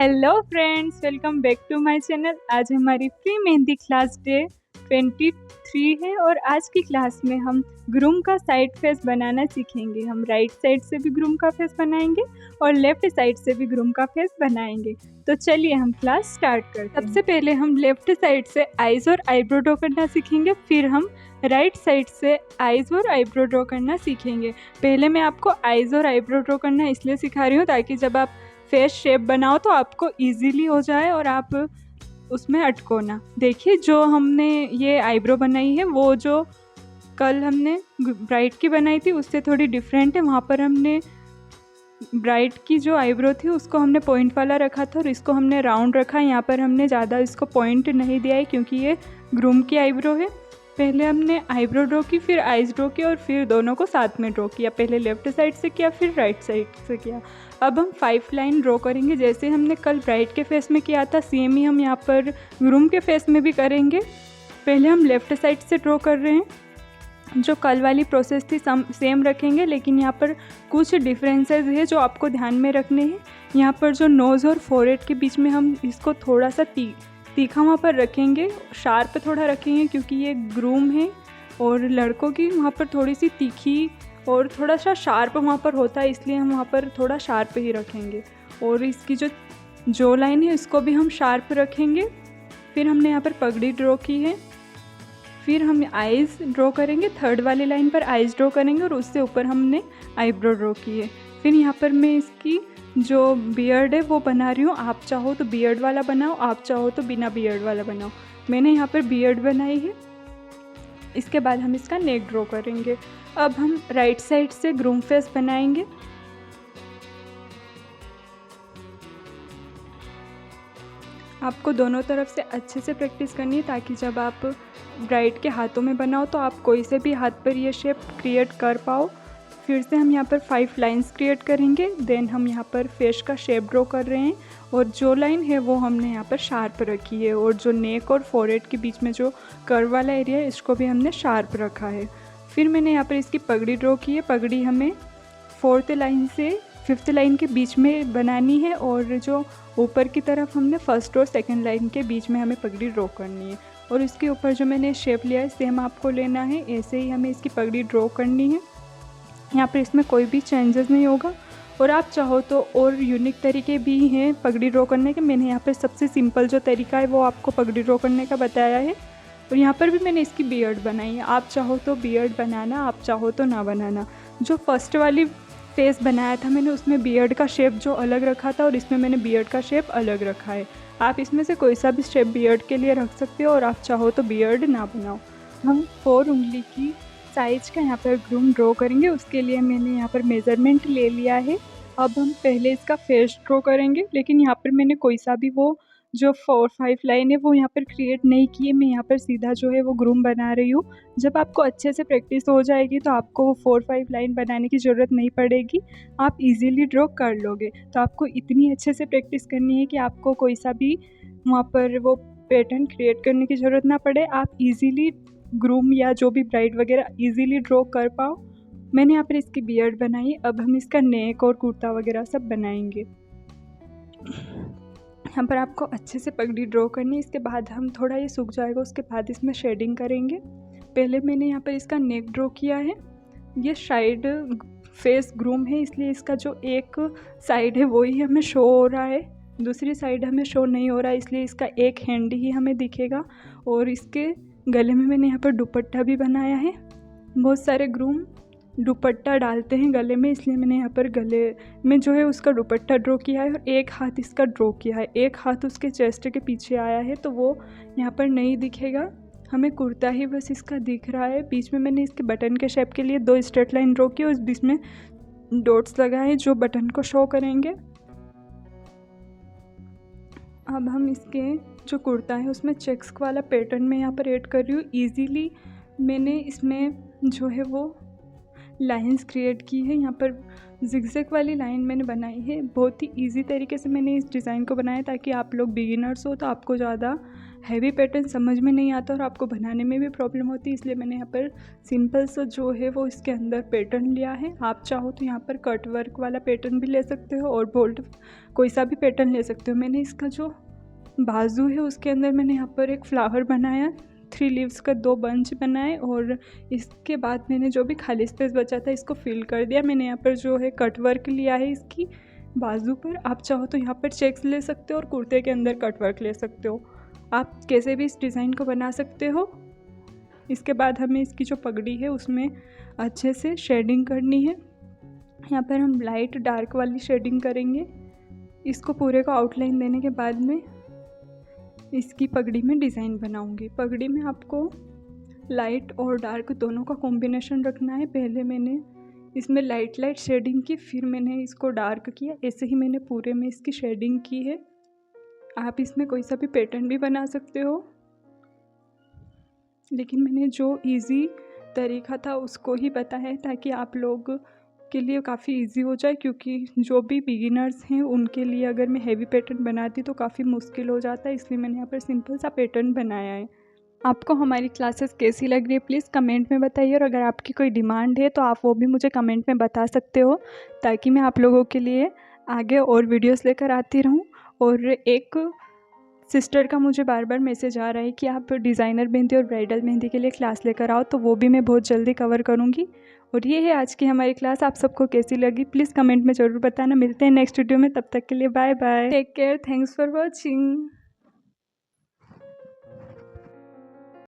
Hello friends, welcome back to my channel. आज हमारी free mehndi class day 23 है और आज की क्लास में हम ग्रूम का साइड फेस बनाना सीखेंगे। हम राइट साइड से भी ग्रूम का फेस बनाएंगे और लेफ्ट साइड से भी ग्रूम का फेस बनाएंगे। तो चलिए हम क्लास स्टार्ट करते हैं। सबसे पहले हम लेफ्ट साइड से आईज और आईब्रो ड्रॉ करना सीखेंगे, फिर हम राइट साइड से आईज और आईब्रो ड्रॉ करना सीखेंगे। पहले मैं आपको आईज और आईब्रो ड्रॉ करना इसलिए सिखा रही हूँ ताकि जब आप फेस शेप बनाओ तो आपको इजीली हो जाए और आप उसमें अटको ना। देखिए, जो हमने ये आईब्रो बनाई है वो जो कल हमने ब्राइड की बनाई थी उससे थोड़ी डिफरेंट है। वहाँ पर हमने ब्राइड की जो आईब्रो थी उसको हमने पॉइंट वाला रखा था और इसको हमने राउंड रखा। यहाँ पर हमने ज़्यादा इसको पॉइंट नहीं दिया है क्योंकि ये ग्रूम की आईब्रो है। पहले हमने आईब्रो ड्रॉ की, फिर आईज ड्रॉ की और फिर दोनों को साथ में ड्रॉ किया। पहले लेफ्ट साइड से किया, फिर राइट साइड से किया। अब हम 5 लाइन ड्रॉ करेंगे जैसे हमने कल ब्राइड के फेस में किया था, सेम ही हम यहाँ पर ग्रूम के फेस में भी करेंगे। पहले हम लेफ़्ट साइड से ड्रॉ कर रहे हैं। जो कल वाली प्रोसेस थी सेम रखेंगे, लेकिन यहाँ पर कुछ डिफरेंसेस है जो आपको ध्यान में रखने हैं। यहाँ पर जो नोज़ और फोरहेड के बीच में हम इसको थोड़ा सा तीखा वहाँ पर रखेंगे, शार्प थोड़ा रखेंगे क्योंकि ये ग्रूम है और लड़कों की वहाँ पर थोड़ी सी तीखी और थोड़ा सा शार्प वहाँ पर होता है, इसलिए हम वहाँ पर थोड़ा शार्प ही रखेंगे। और इसकी जो लाइन है इसको भी हम शार्प रखेंगे। फिर हमने यहाँ पर पगड़ी ड्रॉ की है, फिर हम आइज़ ड्रॉ करेंगे। थर्ड वाली लाइन पर आइज़ ड्रॉ करेंगे और उससे ऊपर हमने आईब्रो ड्रॉ की है। फिर यहाँ पर मैं इसकी जो बियर्ड है वो बना रही हूँ। आप चाहो तो बियर्ड वाला बनाओ, आप चाहो तो बिना बियर्ड वाला बनाओ। मैंने यहाँ पर बियर्ड बनाई है। इसके बाद हम इसका नेक ड्रॉ करेंगे। अब हम राइट साइड से ग्रूम फेस बनाएंगे। आपको दोनों तरफ से अच्छे से प्रैक्टिस करनी है ताकि जब आप ब्राइड के हाथों में बनाओ तो आप कोई से भी हाथ पर ये शेप क्रिएट कर पाओ। फिर से हम यहाँ पर 5 लाइंस क्रिएट करेंगे। देन हम यहाँ पर फेस का शेप ड्रॉ कर रहे हैं और जो लाइन है वो हमने यहाँ पर शार्प रखी है और जो नेक और फोरहेड के बीच में जो कर्व वाला एरिया है इसको भी हमने शार्प रखा है। फिर मैंने यहाँ पर इसकी पगड़ी ड्रॉ की है। पगड़ी हमें 4th लाइन से 5th लाइन के बीच में बनानी है और जो ऊपर की तरफ हमने फर्स्ट और सेकंड लाइन के बीच में हमें पगड़ी ड्रॉ करनी है। और इसके ऊपर जो मैंने शेप लिया है सेम आपको लेना है, ऐसे ही हमें इसकी पगड़ी ड्रॉ करनी है। यहाँ पर इसमें कोई भी चेंजेस नहीं होगा। और आप चाहो तो और यूनिक तरीके भी हैं पगड़ी ड्रॉ करने के। मैंने यहाँ पर सबसे सिंपल जो तरीका है वो आपको पगड़ी ड्रॉ करने का बताया है। और यहाँ पर भी मैंने इसकी बियर्ड बनाई है। आप चाहो तो बियर्ड बनाना, आप चाहो तो ना बनाना। जो फर्स्ट वाली फेस बनाया था मैंने उसमें बियर्ड का शेप जो अलग रखा था और इसमें मैंने बियर्ड का शेप अलग रखा है। आप इसमें से कोई सा भी शेप बियर्ड के लिए रख सकते हो और आप चाहो तो बियर्ड ना बनाओ। हम 4 उंगली की साइज का यहाँ पर ग्रूम ड्रॉ करेंगे। उसके लिए मैंने यहाँ पर मेज़रमेंट ले लिया है। अब हम पहले इसका फेस ड्रॉ करेंगे, लेकिन यहाँ पर मैंने कोई सा भी वो जो 4-5 लाइन है वो यहाँ पर क्रिएट नहीं की है। मैं यहाँ पर सीधा जो है वो ग्रूम बना रही हूँ। जब आपको अच्छे से प्रैक्टिस हो जाएगी तो आपको वो 4-5 लाइन बनाने की ज़रूरत नहीं पड़ेगी, आप इजीली ड्रॉ कर लोगे। तो आपको इतनी अच्छे से प्रैक्टिस करनी है कि आपको कोई सा भी वहाँ पर वो पैटर्न क्रिएट करने की ज़रूरत ना पड़े, आप इजीली ग्रूम या जो भी ब्राइड वगैरह इजीली ड्रॉ कर पाओ। मैंने यहाँ पर इसकी बियर्ड बनाई। अब हम इसका नेक और कुर्ता वगैरह सब बनाएंगे। यहाँ पर आपको अच्छे से पगड़ी ड्रॉ करनी है। इसके बाद हम थोड़ा ये सूख जाएगा उसके बाद इसमें शेडिंग करेंगे। पहले मैंने यहाँ पर इसका नेक ड्रॉ किया है। ये साइड फेस ग्रूम है इसलिए इसका जो एक साइड है वही हमें शो हो रहा है, दूसरी साइड हमें शो नहीं हो रहा है, इसलिए इसका एक हैंड ही हमें दिखेगा। और इसके गले में मैंने यहाँ पर दुपट्टा भी बनाया है। बहुत सारे ग्रूम दुपट्टा डालते हैं गले में, इसलिए मैंने यहाँ पर गले में जो है उसका दुपट्टा ड्रॉ किया है और एक हाथ इसका ड्रॉ किया है। एक हाथ उसके चेस्ट के पीछे आया है तो वो यहाँ पर नहीं दिखेगा, हमें कुर्ता ही बस इसका दिख रहा है। बीच में मैंने इसके बटन के शेप के लिए 2 स्ट्रेट लाइन ड्रॉ की और उस बीच में डॉट्स लगाए जो बटन को शो करेंगे। अब हम इसके जो कुर्ता है उसमें चेक्स वाला पैटर्न मैं यहाँ पर ऐड कर रही हूँ। ईजीली मैंने इसमें जो है वो लाइंस क्रिएट की है। यहाँ पर जिगजैग वाली लाइन मैंने बनाई है। बहुत ही इजी तरीके से मैंने इस डिज़ाइन को बनाया ताकि आप लोग बिगिनर्स हो तो आपको ज़्यादा हैवी पैटर्न समझ में नहीं आता और आपको बनाने में भी प्रॉब्लम होती है, इसलिए मैंने यहाँ पर सिंपल सा जो है वो इसके अंदर पैटर्न लिया है। आप चाहो तो यहाँ पर कट वर्क वाला पैटर्न भी ले सकते हो और बोल्ट कोई सा भी पैटर्न ले सकते हो। मैंने इसका जो बाजू है उसके अंदर मैंने यहाँ पर एक फ्लावर बनाया, 3 लीव्स का 2 बंच बनाए और इसके बाद मैंने जो भी खाली स्पेस बचा था इसको फिल कर दिया। मैंने यहाँ पर जो है कट वर्क लिया है इसकी बाजू पर। आप चाहो तो यहाँ पर चेक्स ले सकते हो और कुर्ते के अंदर कट वर्क ले सकते हो। आप कैसे भी इस डिज़ाइन को बना सकते हो। इसके बाद हमें इसकी जो पगड़ी है उसमें अच्छे से शेडिंग करनी है। यहाँ पर हम लाइट डार्क वाली शेडिंग करेंगे। इसको पूरे को आउटलाइन देने के बाद में इसकी पगड़ी में डिज़ाइन बनाऊंगी। पगड़ी में आपको लाइट और डार्क दोनों का कॉम्बिनेशन रखना है। पहले मैंने इसमें लाइट शेडिंग की, फिर मैंने इसको डार्क किया। ऐसे ही मैंने पूरे में इसकी शेडिंग की है। आप इसमें कोई सा भी पैटर्न भी बना सकते हो, लेकिन मैंने जो इजी तरीका था उसको ही बताया है ताकि आप लोग के लिए काफ़ी इजी हो जाए, क्योंकि जो भी बिगिनर्स हैं उनके लिए अगर मैं हैवी पैटर्न बनाती तो काफ़ी मुश्किल हो जाता है, इसलिए मैंने यहाँ पर सिंपल सा पैटर्न बनाया है। आपको हमारी क्लासेस कैसी लग रही है प्लीज़ कमेंट में बताइए, और अगर आपकी कोई डिमांड है तो आप वो भी मुझे कमेंट में बता सकते हो ताकि मैं आप लोगों के लिए आगे और वीडियोस लेकर आती रहूं। और एक सिस्टर का मुझे बार बार मैसेज आ रहा है कि आप डिज़ाइनर मेहंदी और ब्राइडल मेहंदी के लिए क्लास लेकर आओ, तो वो भी मैं बहुत जल्दी कवर करूँगी। और ये है आज की हमारी क्लास। आप सबको कैसी लगी प्लीज़ कमेंट में ज़रूर बताना। मिलते हैं नेक्स्ट वीडियो में, तब तक के लिए bye bye, take care, thanks for watching.